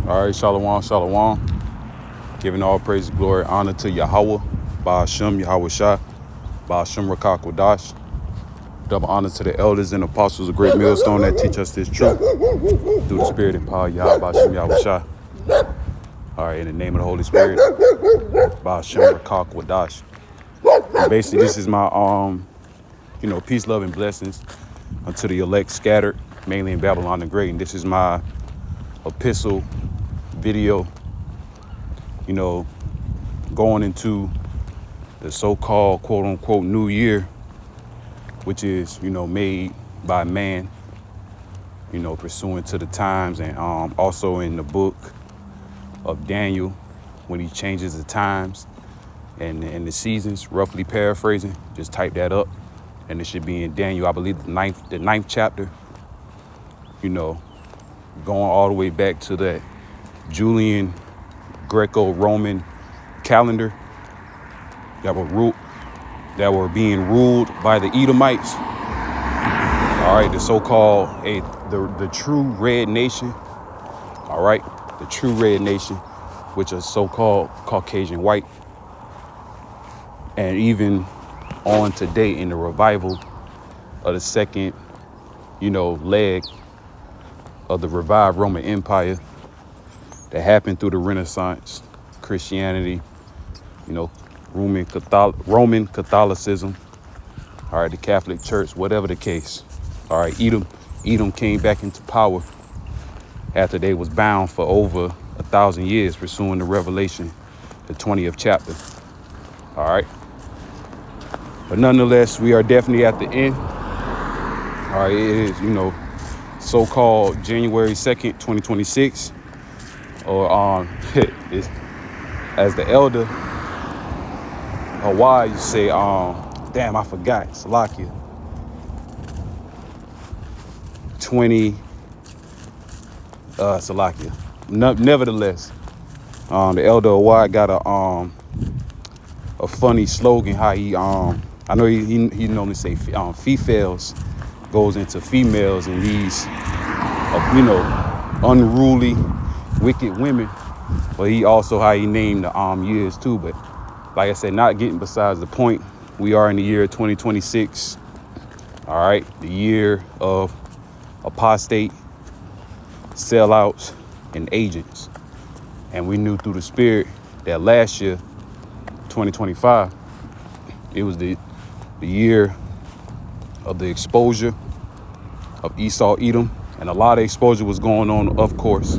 All right, shalom, shalom. Giving all praise, glory, honor to Yahweh, Ba'ashem, Yahweh Shah, Ba'ashem Rakak Wadash. Double honor to the elders and apostles of Great Millstone that teach us this truth through the spirit and power of Yahweh, Ba'ashem, Yahweh Shah. All right, in the name of the Holy Spirit, Ba'ashem Rakak Wadash. And basically, this is my, peace, love, and blessings unto the elect scattered, mainly in Babylon the Great. And this is my epistle video, going into the so-called quote-unquote new year, which is, made by man, pursuant to the times, and also in the book of Daniel, when he changes the times and the seasons, roughly paraphrasing. Just type that up, and it should be in Daniel, I believe, the ninth chapter, going all the way back to that Julian Greco-Roman calendar that were being ruled by the Edomites. All right, the so-called the true red nation. All right, the true red nation, which is so-called Caucasian white. And even on today in the revival of the second, leg of the revived Roman Empire that happened through the Renaissance, Christianity, Roman Catholicism, all right, the Catholic Church, whatever the case. All right, Edom came back into power after they was bound for over 1,000 years, pursuing the Revelation, the 20th chapter. All right. But nonetheless, we are definitely at the end. All right, it is, so-called January 2nd, 2026, or as the elder Hawaii you say, damn, I forgot, Salakia. 20, Salakia. Nevertheless, the elder Hawaii got a funny slogan. How he, I know he normally say, females goes into females and these, unruly, wicked women. But he also how he named the years too. But like I said, not getting besides the point. We are in the year 2026. All right, the year of apostate, sellouts, and agents. And we knew through the spirit that last year, 2025, it was the year of the exposure of Esau, Edom. And a lot of exposure was going on, of course.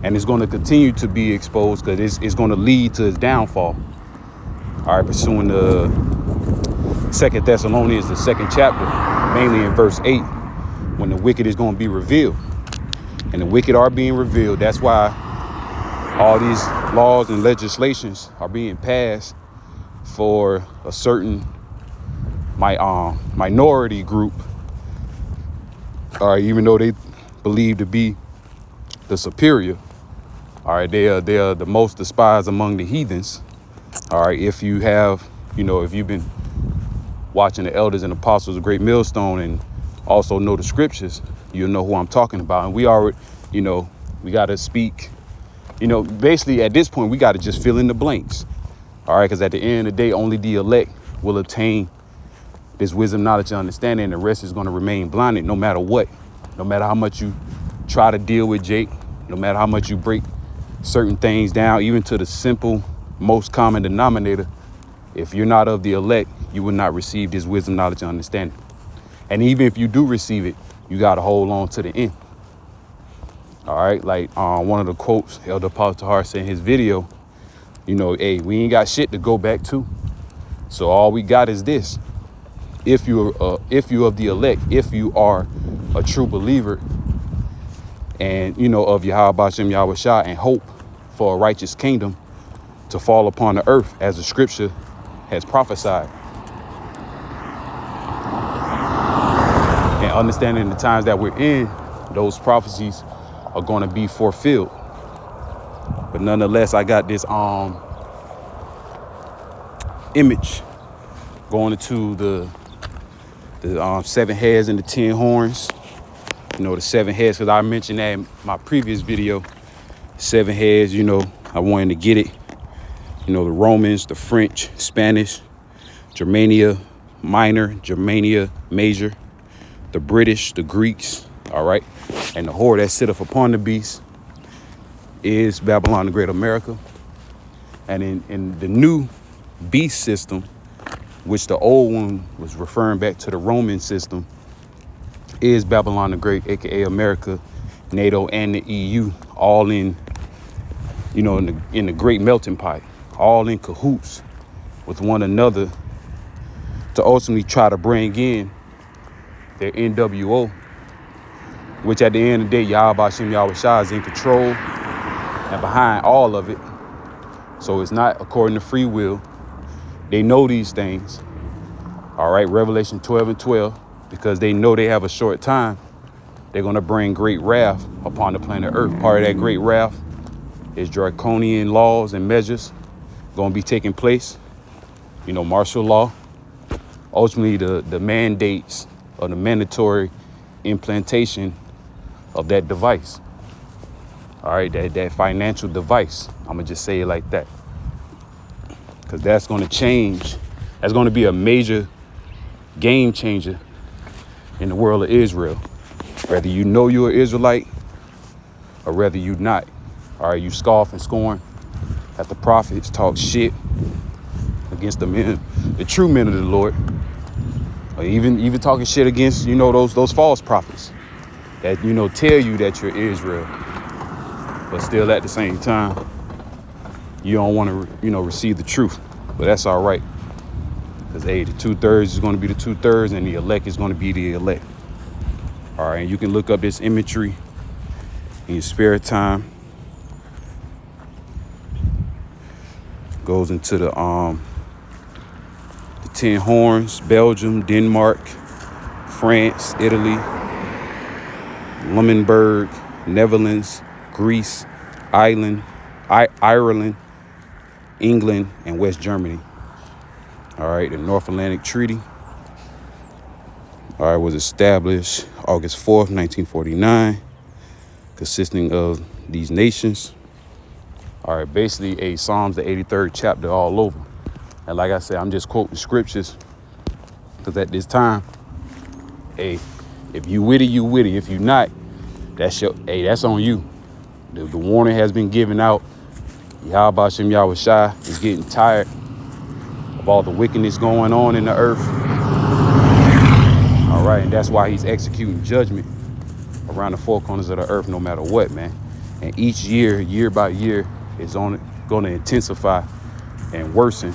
And it's going to continue to be exposed because it's going to lead to his downfall. All right, pursuing the 2 Thessalonians, the 2nd chapter, mainly in verse 8, when the wicked is going to be revealed. And the wicked are being revealed. That's why all these laws and legislations are being passed for a certain minority group. All right, even though they believe to be the superior. All right, they are the most despised among the heathens. All right, if you have, if you've been watching the elders and apostles of Great Millstone and also know the scriptures, you'll know who I'm talking about. And we already, we got to speak, basically at this point, we got to just fill in the blanks. All right, because at the end of the day, only the elect will obtain this wisdom, knowledge, and understanding. And the rest is going to remain blinded no matter what, no matter how much you try to deal with Jake, no matter how much you break certain things down, even to the simple, most common denominator. If you're not of the elect, you will not receive this wisdom, knowledge, and understanding. And even if you do receive it, you got to hold on to the end. All right, like one of the quotes Elder Paul Tahar said in his video, hey, we ain't got shit to go back to. So all we got is this. If you're of the elect, if you are a true believer and, of Yahweh Ba'ashem Yahweh Shah and hope for a righteous kingdom to fall upon the earth as the scripture has prophesied. And understanding the times that we're in, those prophecies are going to be fulfilled. But nonetheless, I got this image going into the 7 heads and the 10 horns. The 7 heads, because I mentioned that in my previous video. 7 heads, I wanted to get it. The Romans, the French, Spanish, Germania Minor, Germania Major, the British, the Greeks, all right? And the whore that sitteth upon the beast is Babylon the Great America. And in the new beast system, which the old one was referring back to the Roman system, is Babylon the Great, aka America, NATO, and the EU, all in, in the great melting pot, all in cahoots with one another to ultimately try to bring in their NWO, which at the end of the day, Yahweh Shem Yahushua is in control and behind all of it. So it's not according to free will. They know these things. All right, Revelation 12:12, because they know they have a short time, they're going to bring great wrath upon the planet Earth. Part of that great wrath is draconian laws and measures going to be taking place. Martial law. Ultimately, the mandates or the mandatory implantation of that device. All right, that financial device. I'm going to just say it like that. Because that's going to change. That's going to be a major game changer in the world of Israel. Whether you know you're an Israelite or whether you not. All right, you scoff and scorn at the prophets, talk shit against the men, the true men of the Lord. Or even talking shit against, those false prophets that, tell you that you're Israel. But still at the same time, you don't want to, receive the truth. But that's all right. Because, hey, the 2/3 is going to be the 2/3 and the elect is going to be the elect. All right, and you can look up this imagery in your spare time. Goes into the 10 horns, Belgium, Denmark, France, Italy, Luxembourg, Netherlands, Greece, Ireland, England, and West Germany. All right, the North Atlantic Treaty, all right, was established August 4th, 1949, consisting of these nations. All right, basically a Psalms, the 83rd chapter all over. And like I said, I'm just quoting scriptures because at this time, hey, if you with it, you with it. If you not, that's on you. The warning has been given out. Yahweh Shem Yahushua is getting tired of all the wickedness going on in the earth. All right, and that's why he's executing judgment around the four corners of the earth, no matter what, man. And each year by year, is going to intensify and worsen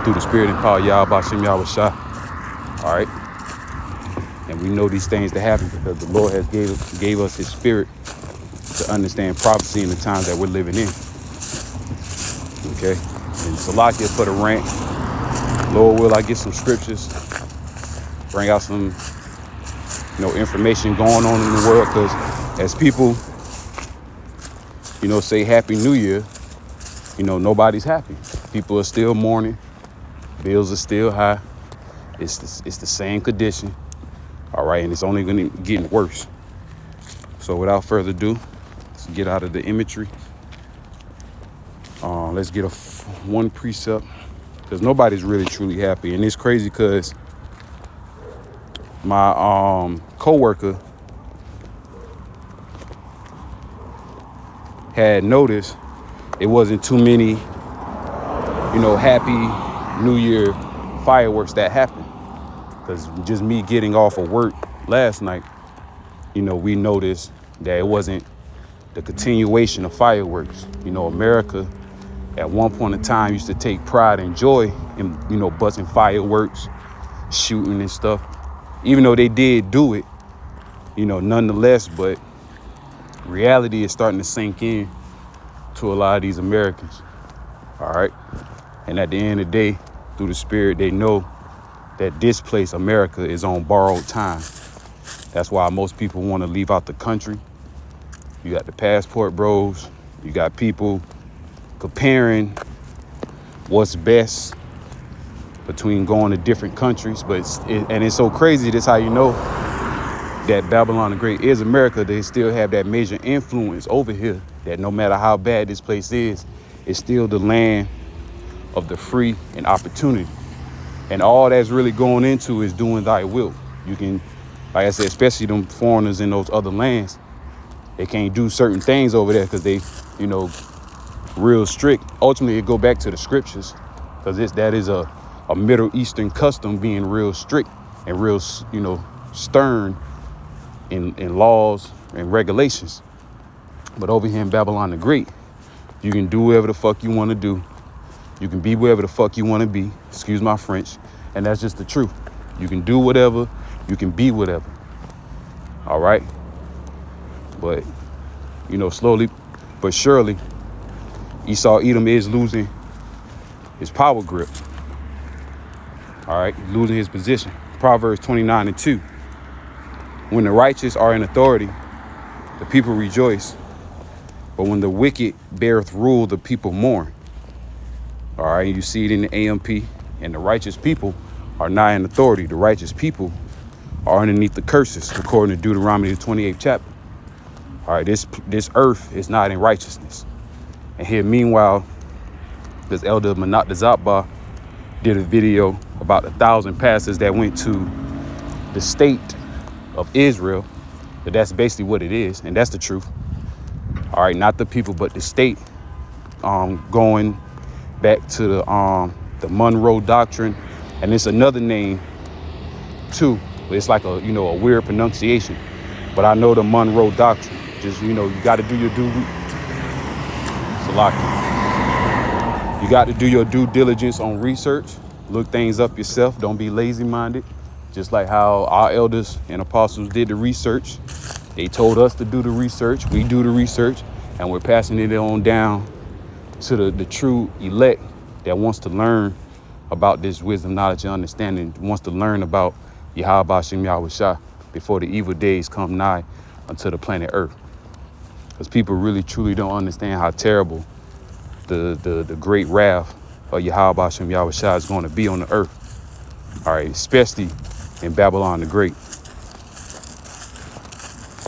through the spirit and power of Yahweh Shem Yahushua. All right. And we know these things to happen because the Lord has gave us his spirit to understand prophecy in the times that we're living in. Okay. And Salakia for the rant. Lord, will I get some scriptures, bring out some, information going on in the world, because as people, say Happy New Year, nobody's happy. People are still mourning. Bills are still high. It's the same condition. All right, and it's only going to get worse. So without further ado, let's get out of the imagery. Let's get one precept, because nobody's really truly happy. And it's crazy because my coworker had noticed it wasn't too many, Happy New Year fireworks that happened. Because just me getting off of work last night, we noticed that it wasn't the continuation of fireworks. America at one point in time used to take pride and joy in, busting fireworks, shooting and stuff. Even though they did do it, nonetheless, but reality is starting to sink in to a lot of these Americans. All right. And at the end of the day, through the spirit, they know that this place, America, is on borrowed time. That's why most people want to leave out the country. You got the passport bros. You got people comparing what's best between going to different countries. But it's so crazy. This how you know that Babylon the Great is America, they still have that major influence over here, that no matter how bad this place is, it's still the land of the free and opportunity. And all that's really going into is doing thy will. You can, like I said, especially them foreigners in those other lands, they can't do certain things over there because they, real strict. Ultimately, it go back to the scriptures, because that is a Middle Eastern custom, being real strict and real, stern in laws and regulations. But over here in Babylon the Great, you can do whatever the fuck you want to do. You can be wherever the fuck you want to be. Excuse my French. And that's just the truth. You can do whatever. You can be whatever. All right. But, slowly but surely, Esau Edom is losing his power grip. All right. Losing his position. Proverbs 29:2. When the righteous are in authority, the people rejoice. But when the wicked beareth rule, the people mourn. All right, you see it in the AMP, and the righteous people are not in authority. The righteous people are underneath the curses, according to Deuteronomy, the 28th chapter. All right, this earth is not in righteousness. And here, meanwhile, this elder Manat Dazaba did a video about 1,000 pastors that went to the state of Israel. But that's basically what it is, and that's the truth. All right, not the people, but the state, going back to the Monroe Doctrine, and it's another name too. It's like a weird pronunciation, but I know the Monroe Doctrine. Just you got to do your due. You got to do your due diligence on research. Look things up yourself. Don't be lazy-minded. Just like how our elders and apostles did the research. They told us to do the research. We do the research, and we're passing it on down to the true elect that wants to learn about this wisdom, knowledge, and understanding, wants to learn about Yahweh Bashim Yahushua before the evil days come nigh unto the planet Earth. Because people really, truly don't understand how terrible the great wrath of Yahweh Bashim Yahushua is going to be on the earth. All right, especially in Babylon the Great.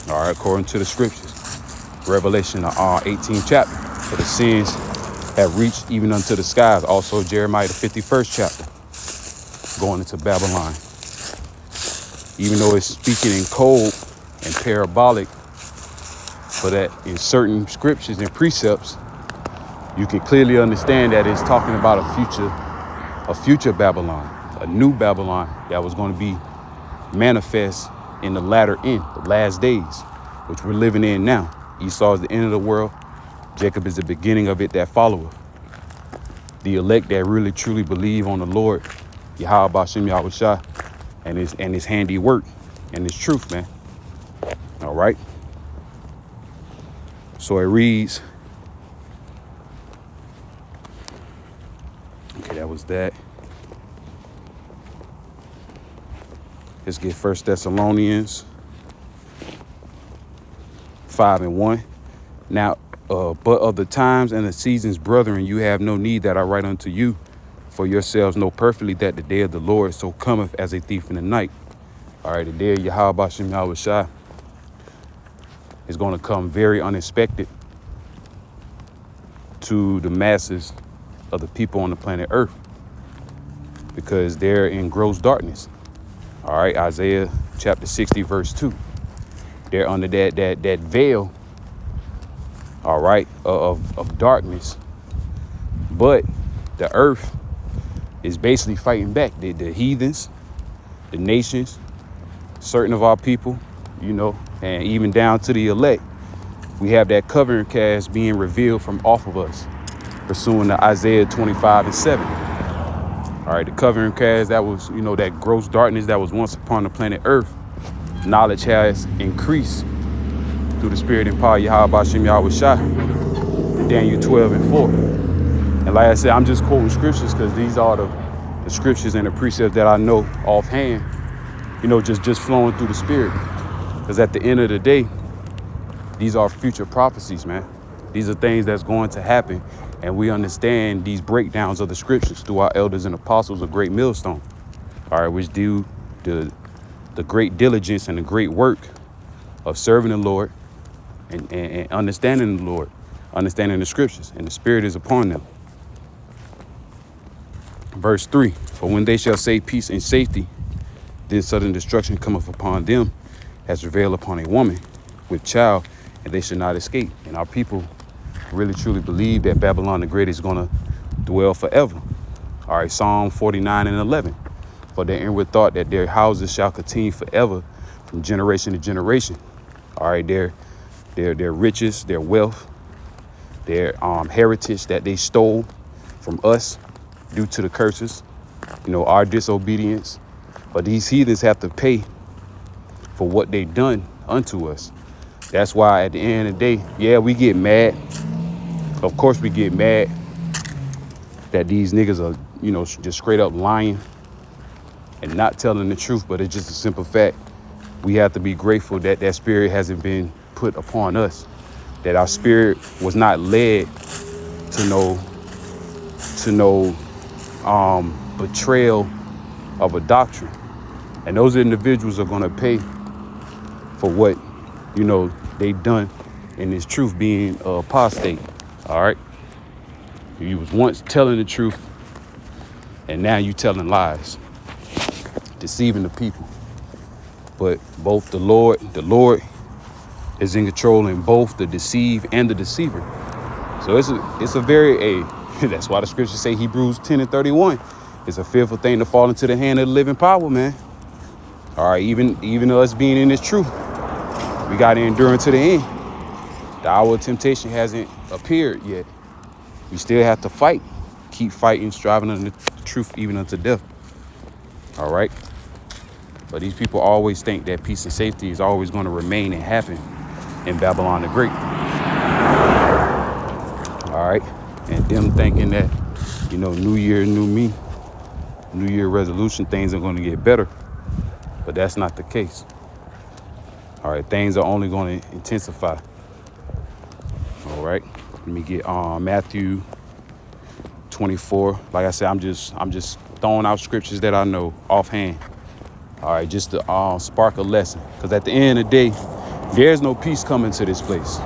All right, according to the scriptures, Revelation 18th chapter, for the sins have reached even unto the skies. Also Jeremiah the 51st chapter, going into Babylon. Even though it's speaking in code and parabolic, but that in certain scriptures and precepts, you can clearly understand that it's talking about a future Babylon, a new Babylon that was going to be manifest in the latter end, the last days, which we're living in now. Esau is the end of the world. Jacob is the beginning of it that followeth. The elect that really truly believe on the Lord, Yahweh Bashim Yahushua, and his handiwork and his truth, man. All right. So it reads. Okay, that was that. Let's get 1 Thessalonians 5:1. Now, but of the times and the seasons, brethren, you have no need that I write unto you, for yourselves know perfectly that the day of the Lord so cometh as a thief in the night. All right, the day of Yahweh Bashim Yahushua is going to come very unexpected to the masses of the people on the planet Earth, because they're in gross darkness. All right, Isaiah chapter 60, verse 2. They're under that veil, all right, of darkness. But the earth is basically fighting back. The heathens, the nations, certain of our people, and even down to the elect. We have that covering cast being revealed from off of us, pursuing to Isaiah 25:7. All right, the covering cast, that was, that gross darkness that was once upon the planet Earth. Knowledge has increased through the spirit and power of Yahweh Bashim Yahushua, Daniel 12:4. And like I said, I'm just quoting scriptures because these are the scriptures and the precepts that I know offhand, just flowing through the spirit. Because at the end of the day, these are future prophecies, man. These are things that's going to happen. And we understand these breakdowns of the scriptures through our elders and apostles of Great Millstone. All right, which do the the great diligence and the great work of serving the Lord and understanding the Lord, understanding the scriptures, and the Spirit is upon them. Verse 3, for when they shall say peace and safety, then sudden destruction cometh upon them as travail upon a woman with child, and they should not escape. And our people really truly believe that Babylon the Great is going to dwell forever. All right, Psalm 49 and 11. For their inward thought that their houses shall continue forever from generation to generation. All right, their riches, their wealth, their heritage that they stole from us due to the curses, our disobedience. But these heathens have to pay for what they done unto us. That's why at the end of the day, yeah, we get mad. Of course we get mad that these niggas are, just straight up lying and not telling the truth. But it's just a simple fact. We have to be grateful that that spirit hasn't been put upon us, that our spirit was not led to no betrayal of a doctrine. And those individuals are going to pay for what, they done in this truth, being apostate. All right. You was once telling the truth, and now you telling lies, deceiving the people. But both the Lord is in control in both the deceived and the deceiver. So it's a very that's why the scriptures say, Hebrews 10 and 31, it's a fearful thing to fall into the hand of the living power, man. All right, even us being in this truth, we got to endure to the end. The hour of temptation hasn't appeared yet. We still have to fight, keep fighting, striving unto the truth, even unto death. All right. But these people always think that peace and safety is always going to remain and happen in Babylon the Great. All right. And them thinking that, new year, new me, new year resolution, things are going to get better. But that's not the case. All right. Things are only going to intensify. All right. Let me get Matthew 24. Like I said, I'm just throwing out scriptures that I know offhand. All right, just to spark a lesson. Because at the end of the day, there's no peace coming to this place.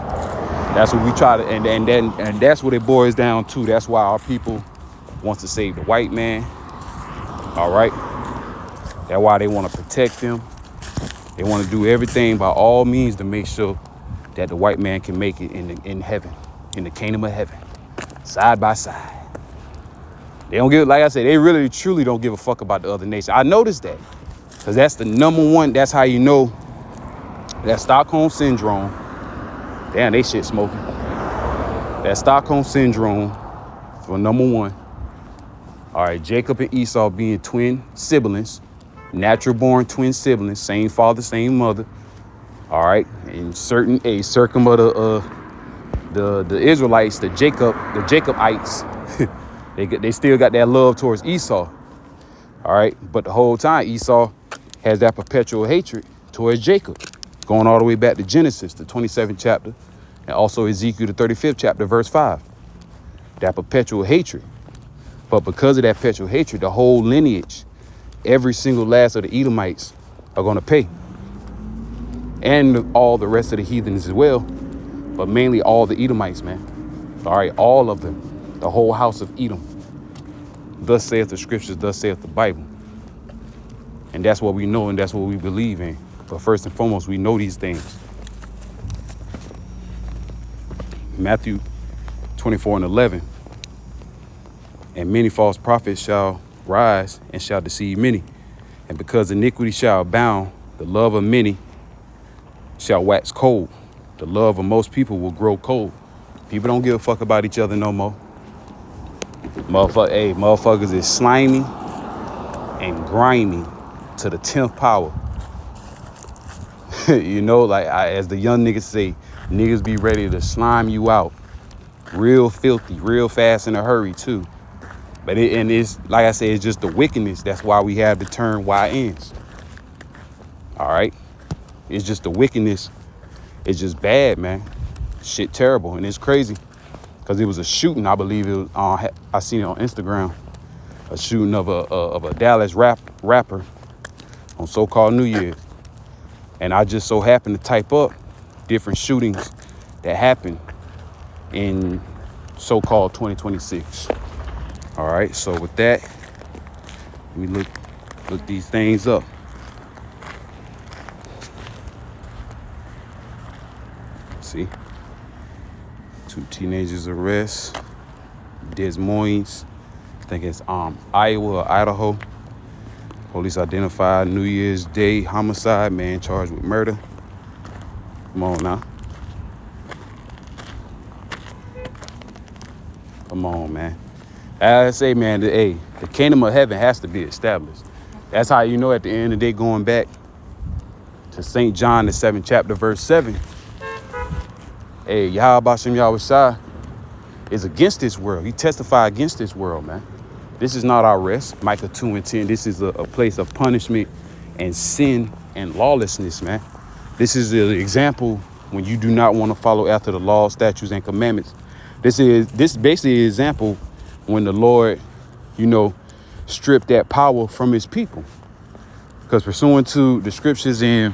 That's what we try to, and that's what it boils down to. That's why our people wants to save the white man. All right. That's why they want to protect them. They want to do everything by all means to make sure that the white man can make it in heaven, in the kingdom of heaven, side by side. They don't give, like I said, they really truly don't give a fuck about the other nation. I noticed that. Because that's the number one. That's how you know that Stockholm Syndrome. Damn, they shit smoking. That Stockholm Syndrome for number one. All right, Jacob and Esau being twin siblings, natural born twin siblings, same father, same mother. All right, in certain a circum of the Israelites, the Jacobites, they still got that love towards Esau. All right, but the whole time Esau has that perpetual hatred towards Jacob, going all the way back to Genesis, the 27th chapter, and also Ezekiel, the 35th chapter, verse 5. That perpetual hatred. But because of that perpetual hatred, the whole lineage, every single last of the Edomites are going to pay. And all the rest of the heathens as well, but mainly all the Edomites, man. All right, all of them, the whole house of Edom. Thus saith the scriptures, thus saith the Bible. And that's what we know and that's what we believe in. But first and foremost, we know these things. Matthew 24 and 11. And many false prophets shall rise and shall deceive many. And because iniquity shall abound, the love of many shall wax cold. The love of most people will grow cold. People don't give a fuck about each other no more. Motherfuckers is slimy and grimy to the 10th power. As the young niggas say, niggas be ready to slime you out. Real filthy, real fast in a hurry too. But it's like I said, it's just the wickedness. That's why we have the term YNs. All right. It's just the wickedness. It's just bad, man. Shit terrible. And it's crazy. Because it was a shooting, I believe it was I seen it on Instagram. A shooting of a Dallas rapper on so-called New Year's. And I just so happened to type up different shootings that happened in so-called 2026. All right, so with that, we look these things up. See, 2 teenagers arrest, Des Moines, I think it's Iowa or Idaho. Police identified New Year's Day homicide, man charged with murder. Come on now. Come on, man. As I say, man, the kingdom of heaven has to be established. That's how you know at the end of the day, going back to St. John, the 7th chapter, verse 7. Yahweh Shem Yahweh Shai is against this world. He testified against this world, man. This is not our rest. Micah 2:10. This is a place of punishment and sin and lawlessness, man. This is an example when you do not want to follow after the law, statutes, and commandments. This basically an example when the Lord, stripped that power from his people. Because pursuant to the scriptures in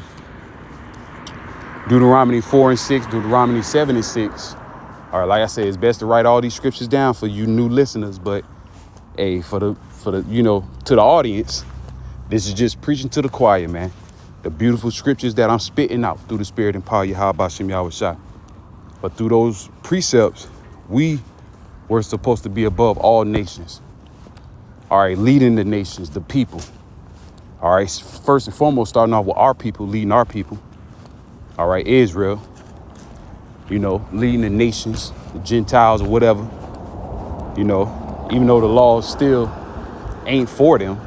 Deuteronomy 4:6, Deuteronomy 7:6. All right, like I said, it's best to write all these scriptures down for you new listeners, but for the to the audience, this is just preaching to the choir, man. The beautiful scriptures that I'm spitting out through the Spirit and power, Yahweh Shem Yahweh Shai. But through those precepts, we were supposed to be above all nations. All right, leading the nations, the people. All right, first and foremost, starting off with our people, leading our people. All right, Israel, leading the nations, the Gentiles or whatever, even though the laws still ain't for them,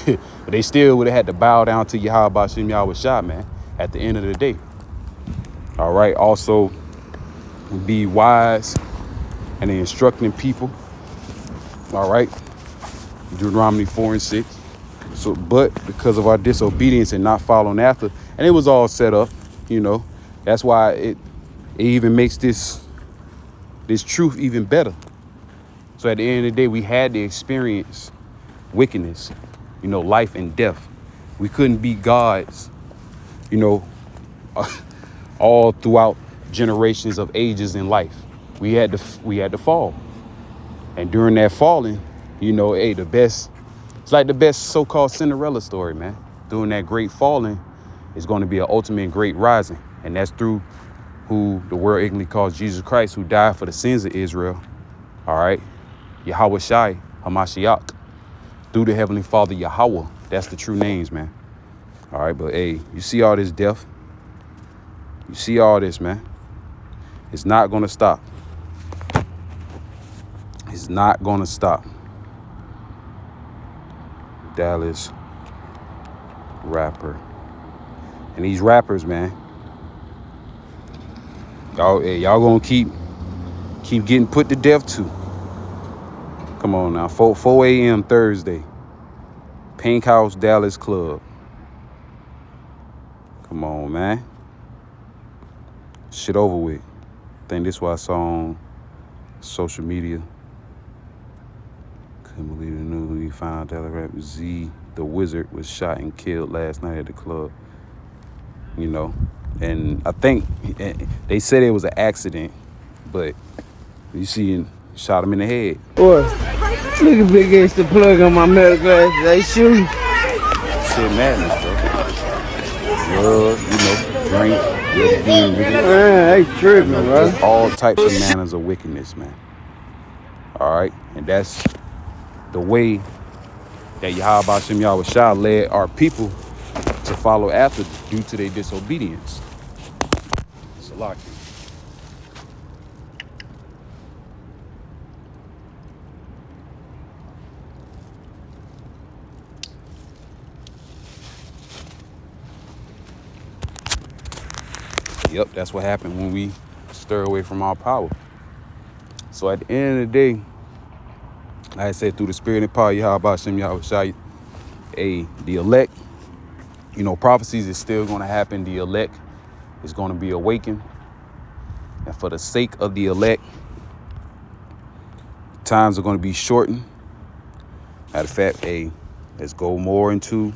but they still would have had to bow down to Yahweh Shem Yahweh Shai, man, at the end of the day. All right, also be wise and instructing people. All right, Deuteronomy 4:6. So, but because of our disobedience and not following after, and it was all set up, that's why it even makes this truth even better. So at the end of the day, we had to experience wickedness, life and death. We couldn't be gods, all throughout generations of ages in life. We had to fall. And during that falling, it's like the best so-called Cinderella story, man. During that great falling is going to be an ultimate great rising. And that's through who the world ignorantly calls Jesus Christ, who died for the sins of Israel. All right. Yahweh Shai, Hamashiach, through the Heavenly Father, Yahweh. That's the true names, man. All right. But you see all this death? You see all this, man? It's not going to stop. It's not going to stop. Dallas rapper. And these rappers, man, y'all gonna keep getting put to death too. Come on now, 4 a.m. Thursday, Pink House Dallas Club. Come on, man. Shit over with. I think this is what I saw on social media. Couldn't believe the news. We found Dallas rapper Z, the Wizard, was shot and killed last night at the club. And I think they said it was an accident, but you see, shot him in the head. Boy, look at Big H the plug on my metal glasses. They shooting. Shit madness, bro. Drink, man, they tripping, bro. All types of manners of wickedness, man. All right, and that's the way that Yahweh Shem Yahweh Shai led our people to follow after due to their disobedience. Salaki. Yep, that's what happened when we stir away from our power. So at the end of the day, like I said, through the Spirit and power, Yahweh Shem Yahweh Shai, the elect, prophecies is still going to happen. The elect is going to be awakened. And for the sake of the elect, times are going to be shortened. Matter of fact, let's go more into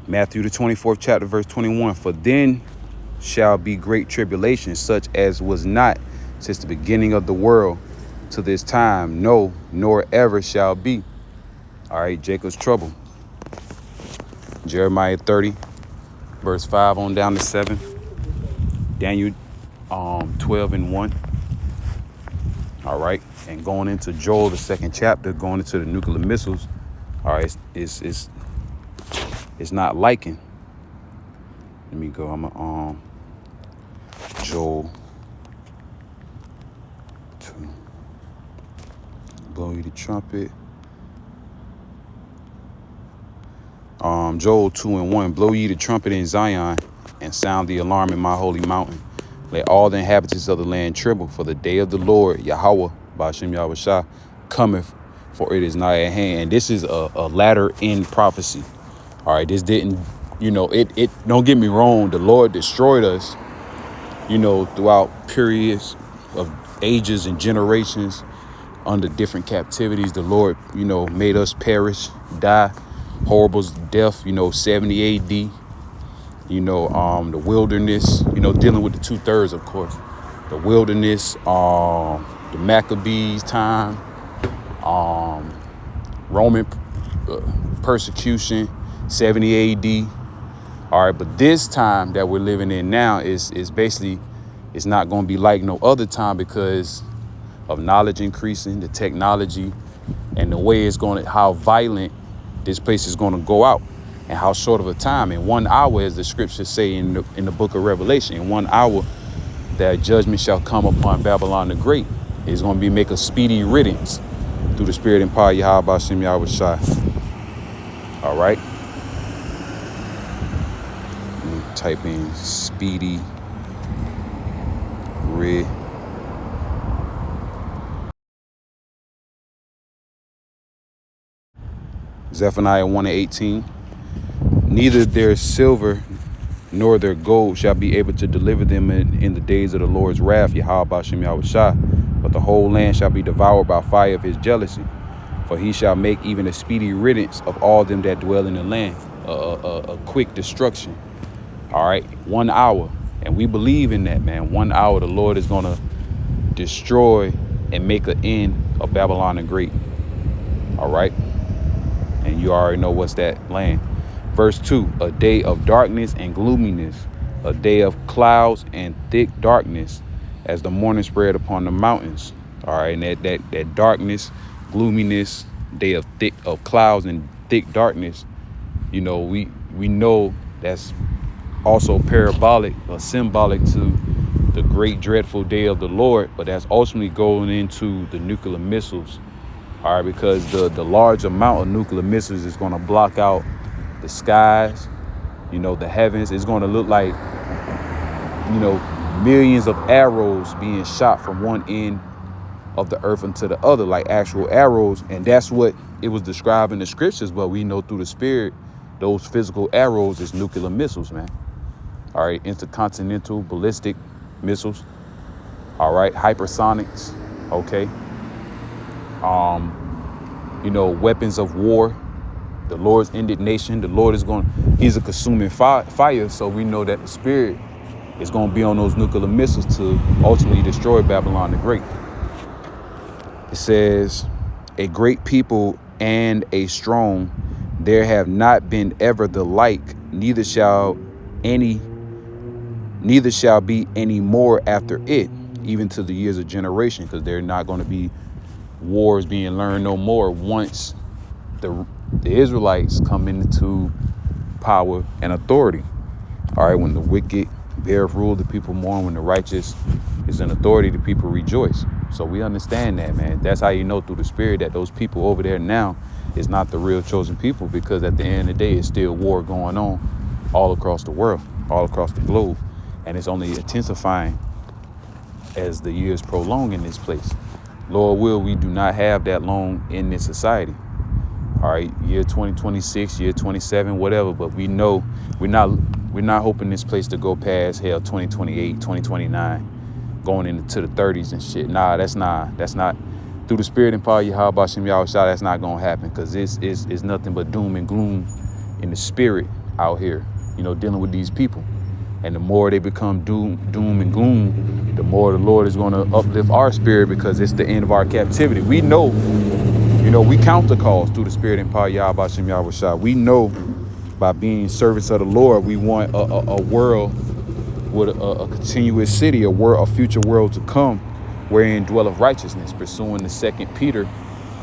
Matthew the 24th chapter, verse 21. For then shall be great tribulation, such as was not since the beginning of the world to this time, no, nor ever shall be. All right, Jacob's trouble. Jeremiah 30, verse 5 on down to 7. Daniel 12 and 1. All right, and going into Joel, the 2nd chapter, going into the nuclear missiles. All right, it's not liking. Let me go. I'm Joel 2. Blow you the trumpet. Joel 2 and 1. Blow ye the trumpet in Zion, and sound the alarm in my holy mountain. Let all the inhabitants of the land tremble, for the day of the Lord, Yahweh, Ba'ashem Yahushua, cometh, for it is nigh at hand. And this is a latter end prophecy. All right, this didn't, it don't get me wrong. The Lord destroyed us, throughout periods of ages and generations under different captivities. The Lord, made us perish, die, horrible death, 70 AD. The wilderness, dealing with the 2/3, of course. The wilderness, the Maccabees time, Roman persecution, 70 AD. All right, but this time that we're living in now is basically, it's not going to be like no other time because of knowledge increasing, the technology, and the way it's going to, how violent this place is going to go out. And how short of a time, in 1 hour, as the scriptures say in the book of Revelation, in 1 hour, that judgment shall come upon Babylon the Great. It's going to be make a speedy riddance through the spirit and power of Yahweh Ba'ashem Yahushua. All right. Let me type in speedy rid. Zephaniah 1 and 18. Neither their silver nor their gold shall be able to deliver them in the days of the Lord's wrath, Yahweh Ba'ashem Yahushua. But the whole land shall be devoured by fire of his jealousy. For he shall make even a speedy riddance of all them that dwell in the land, a quick destruction. All right, 1 hour. And we believe in that, man. 1 hour, the Lord is going to destroy and make an end of Babylon the Great. All right. And you already know what's that land. Verse 2, a day of darkness and gloominess, a day of clouds and thick darkness, as the morning spread upon the mountains. All right, and that darkness, gloominess, day of clouds and thick darkness, we know that's also parabolic or symbolic to the great dreadful day of the Lord, but that's ultimately going into the nuclear missiles. All right, because the large amount of nuclear missiles is going to block out the skies, the heavens. It's going to look like, millions of arrows being shot from one end of the earth into the other, like actual arrows. And that's what it was described in the scriptures. But we know through the spirit, those physical arrows is nuclear missiles, man. All right, intercontinental ballistic missiles. All right, hypersonics. Okay. Weapons of war. The Lord's indignation. The Lord is he's a consuming fire. So we know that the spirit is going to be on those nuclear missiles to ultimately destroy Babylon the Great. It says, a great people and a strong, there have not been ever the like, neither shall be any more after it, even to the years of generation, because they're not going to be wars being learned no more once the Israelites come into power and authority. All right, when the wicked bear rule, the people mourn. When the righteous is in authority, the people rejoice. So we understand that, man. That's how you know through the spirit that those people over there now is not the real chosen people, because at the end of the day, it's still war going on all across the world, all across the globe. And it's only intensifying as the years prolong in this place. Lord will, we do not have that long in this society. All right, year 2026, year 27, whatever. But we know we're not hoping this place to go past 2028, 2029, going into the 30s and shit. Nah, that's not through the spirit and power of Yahweh Ba'ashem Yahushua. That's not gonna happen, because it's nothing but doom and gloom in the spirit out here, dealing with these people. And the more they become doom and gloom, the more the Lord is going to uplift our spirit, because it's the end of our captivity. We know, we count the calls through the Spirit and power Yahweh Shem Yahweh Shah. We know by being servants of the Lord, we want a world with a continuous city, a future world to come, wherein dwelleth righteousness, pursuing the 2 Peter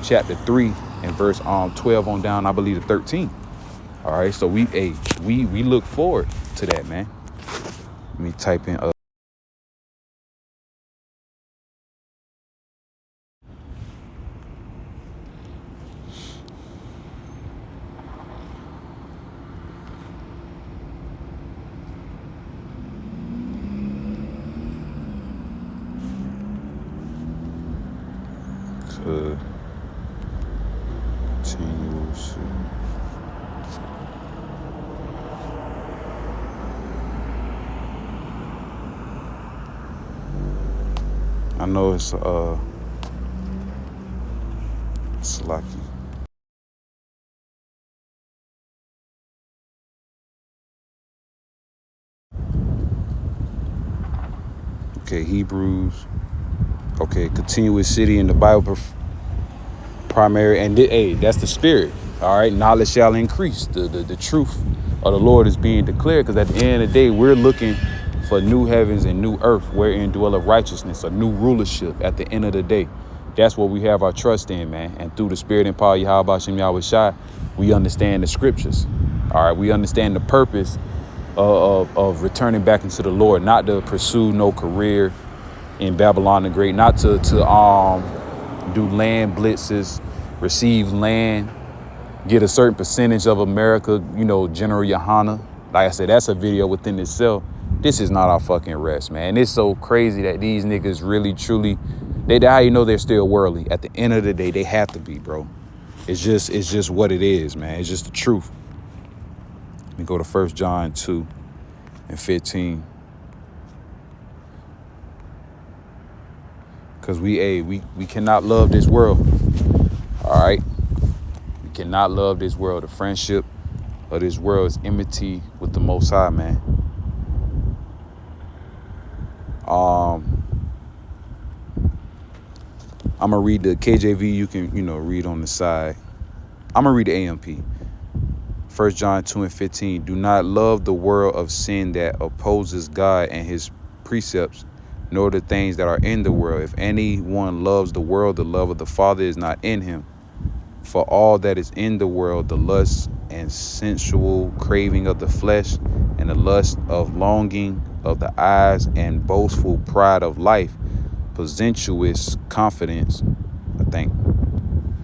chapter 3 and verse 12 on down, I believe, to 13. All right, so we look forward to that, man. Let me type in continuous. I know it's lucky. Okay, Hebrews. Okay, continuous city in the Bible, primary, and that's the spirit. All right, knowledge shall increase. The truth of the Lord is being declared, because at the end of the day, we're looking for new heavens and new earth, wherein dwelleth righteousness, a new rulership. At the end of the day, that's what we have our trust in, man. And through the Spirit and power Yahweh Shem Yahweh Shai, we understand the scriptures. All right, we understand the purpose of returning back into the Lord, not to pursue no career in Babylon the Great, not to do land blitzes, receive land, get a certain percentage of America, General Yohana. Like I said, that's a video within itself. This is not our fucking rest, man. It's so crazy that these niggas really, truly, how you know they're still worldly. At the end of the day, they have to be, bro. It's just what it is, man. It's just the truth. Let me go to 1 John 2 and 15. Because we cannot love this world. All right? We cannot love this world. The friendship of this world is enmity with the Most High, man. I'm going to read the KJV. You can, read on the side. I'm going to read the AMP. 1 John 2 and 15. Do not love the world of sin that opposes God and his precepts, nor the things that are in the world. If anyone loves the world, the love of the Father is not in him. For all that is in the world, the lust and sensual craving of the flesh, and the lust of longing of the eyes, and boastful pride of life, presumptuous confidence. I think.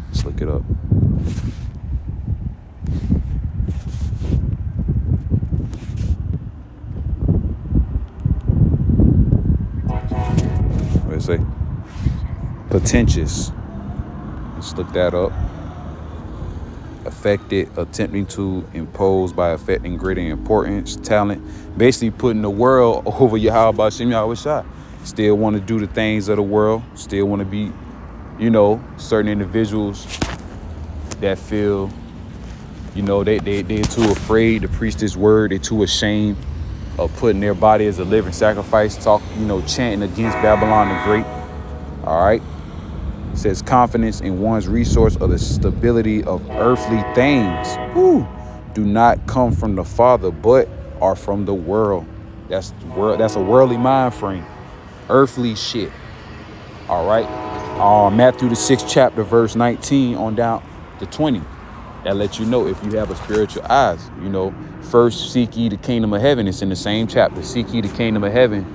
Let's look it up. What did it say? Pretentious. Let's look that up. Affected, attempting to impose by affecting greater importance, talent, basically putting the world over Yahweh Shem Yahweh Shai. Still want to do the things of the world, still want to be, certain individuals that feel, they're too afraid to preach this word, they're too ashamed of putting their body as a living sacrifice, chanting against Babylon the Great. All right. It says confidence in one's resource or the stability of earthly things do not come from the Father, but are from the world. That's a worldly mind frame. Earthly shit. All right. Matthew the 6th chapter, verse 19 on down to 20. That lets you know if you have a spiritual eyes. First seek ye the kingdom of heaven. It's in the same chapter. Seek ye the kingdom of heaven,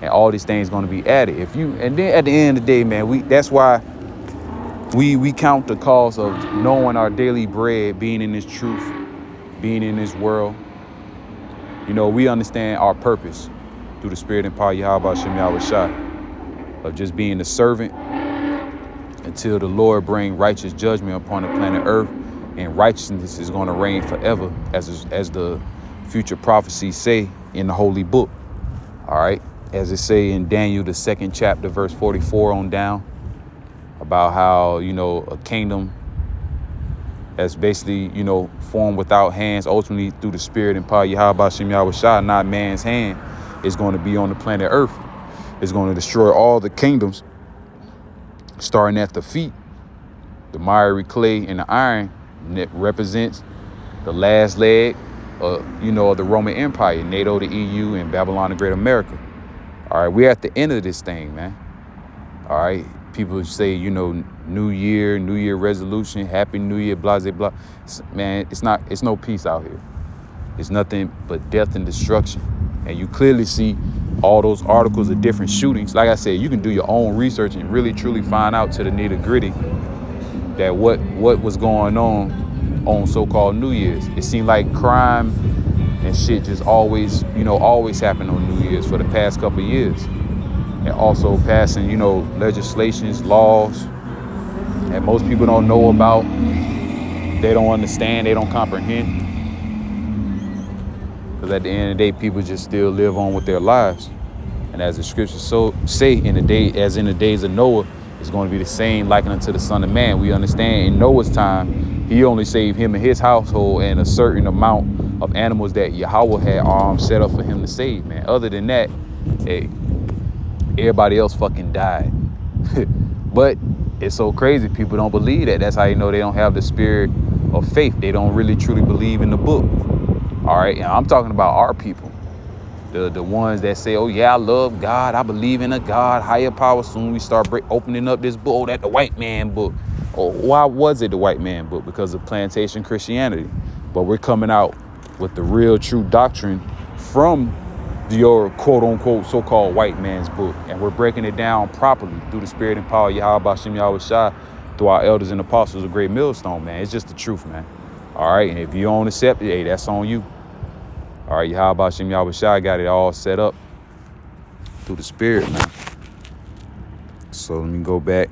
and all these things going to be added. And then at the end of the day, man, that's why we count the cost of knowing our daily bread, being in this truth, being in this world. We understand our purpose through the Spirit and power Yahweh Shem Yahweh Shai, of just being a servant until the Lord bring righteous judgment upon the planet Earth, and righteousness is going to reign forever, as the future prophecies say in the Holy Book. All right, as it say in Daniel the 2nd chapter, verse 44 on down, about how a kingdom that's basically, formed without hands, ultimately through the spirit and power Yahweh Shem Yahweh Shah, not man's hand, is going to be on the planet Earth. It's going to destroy all the kingdoms, starting at the feet. The miry clay and the iron that represents the last leg of the Roman Empire, NATO, the EU, and Babylon the Great America. All right, we're at the end of this thing, man. All right, people say, New Year resolution, Happy New Year, blah, blah, blah. Man, it's no peace out here. It's nothing but death and destruction. And you clearly see all those articles of different shootings. Like I said, you can do your own research and really, truly find out to the nitty gritty that what was going on so-called New Year's. It seemed like crime and shit just always happen on New Year's for the past couple of years. And also passing, legislations, laws that most people don't know about, they don't understand, they don't comprehend. Because at the end of the day, people just still live on with their lives. And as the scriptures say, in the days of Noah, it's going to be the same likened unto the Son of Man. We understand in Noah's time, he only saved him and his household and a certain amount of animals that Yahweh had set up for him to save, man. Other than that, hey, everybody else fucking died. But it's so crazy. People don't believe that. That's how you know they don't have the spirit of faith. They don't really truly believe in the book. All right. And I'm talking about our people. The ones that say, oh, yeah, I love God. I believe in a God, higher power. Soon we start opening up this book. Oh, that's the white man book. Oh, why was it the white man book? Because of plantation Christianity. But we're coming out with the real true doctrine from your quote unquote so-called white man's book. And we're breaking it down properly through the spirit and power of Yahweh Shem Yahweh Shah, through our elders and apostles of Great Millstone, man. It's just the truth, man. All right. And if you don't accept it, hey, that's on you. All right, Yahweh Shem Yahweh Shah got it all set up through the spirit, man. So let me go back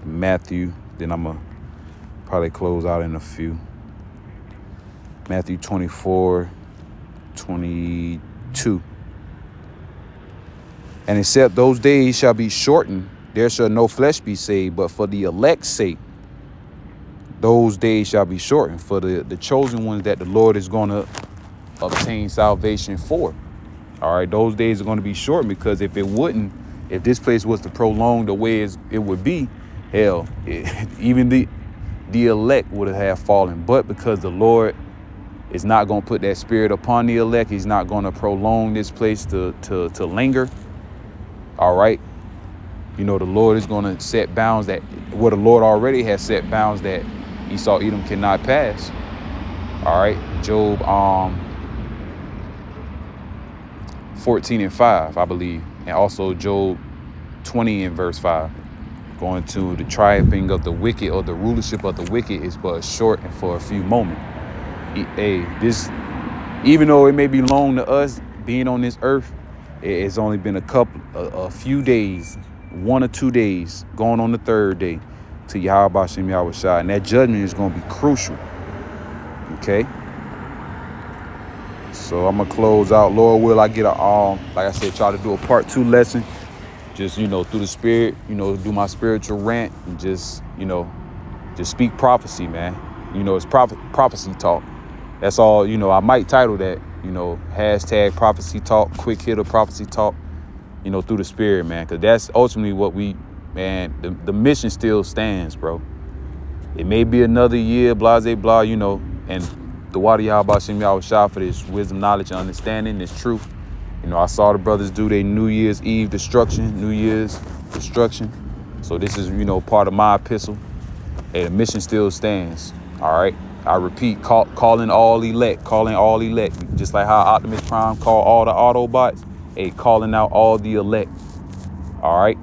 to Matthew. Then I'm going to probably close out in a few. Matthew 24:22. And except those days shall be shortened, there shall no flesh be saved, but for the elect's sake, those days shall be shortened. For the chosen ones that the Lord is going to obtain salvation for. All right, those days are going to be short, because if this place was to prolong the way it would be, hell, even the elect would have fallen. But because the Lord is not going to put that spirit upon the elect, he's not going to prolong this place to linger. All right, the Lord is going to set bounds that the Lord already has set bounds that Esau Edom cannot pass. All right, Job 14:5, I believe, and also Job 20 and verse 5, going to the triumphing of the wicked, or the rulership of the wicked, is but short and for a few moments. This, even though it may be long to us being on this earth, it's only been a few days, 1 or 2 days, going on the third day to Yahweh Shem Yahweh Shah, and that judgment is going to be crucial. Okay. So I'm gonna close out. Lord will, I get like I said, try to do a part 2 lesson. Just, through the spirit, do my spiritual rant and just speak prophecy, man. It's prophecy talk. That's all, I might title that, hashtag prophecy talk, quick hitter prophecy talk, through the spirit, man. Cause that's ultimately what the mission still stands, bro. It may be another year, blah, blah, blah, and the water Yahweh Shem Yahweh Shah for this wisdom, knowledge, and understanding, this truth. I saw the brothers do their New Year's Eve destruction. So this is, part of my epistle. Hey, the mission still stands. All right. I repeat, calling all elect. Just like how Optimus Prime called all the Autobots. Hey, calling out all the elect. All right.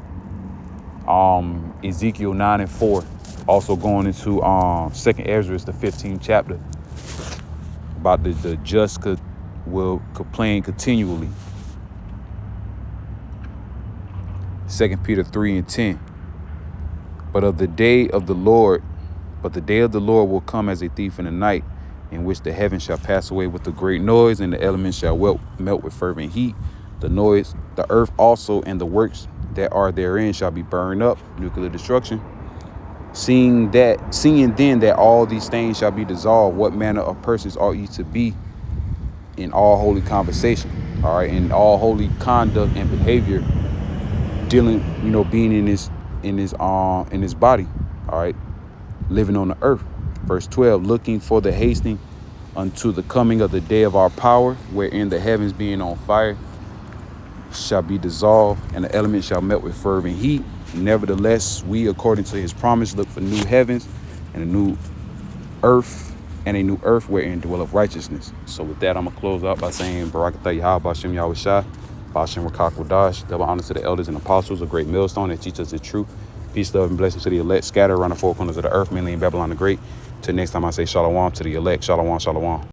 Ezekiel 9:4. Also going into 2nd Ezra, the 15th chapter. About the just will complain continually. 2 Peter 3:10. But the day of the Lord will come as a thief in the night, in which the heavens shall pass away with a great noise, and the elements shall melt with fervent heat. The earth also and the works that are therein shall be burned up, nuclear destruction. Seeing then that all these things shall be dissolved, what manner of persons ought ye to be in all holy conversation, all right, in all holy conduct and behavior, dealing, being in this body, all right, living on the earth. Verse 12, looking for the hastening unto the coming of the day of our power, wherein the heavens being on fire shall be dissolved, and the elements shall melt with fervent heat. Nevertheless, we, according to his promise, look for new heavens and a new earth, wherein dwelleth righteousness. So with that, I'm going to close out by saying, Barakatah Yahweh Bashem Yahweh Shai, Bashem Rakak Wadash, double honor to the elders and apostles, a great millstone that teach us the truth. Peace, love, and blessings to the elect, scattered around the four corners of the earth, mainly in Babylon the Great. Till next time, I say shalom to the elect. Shalom, shalom.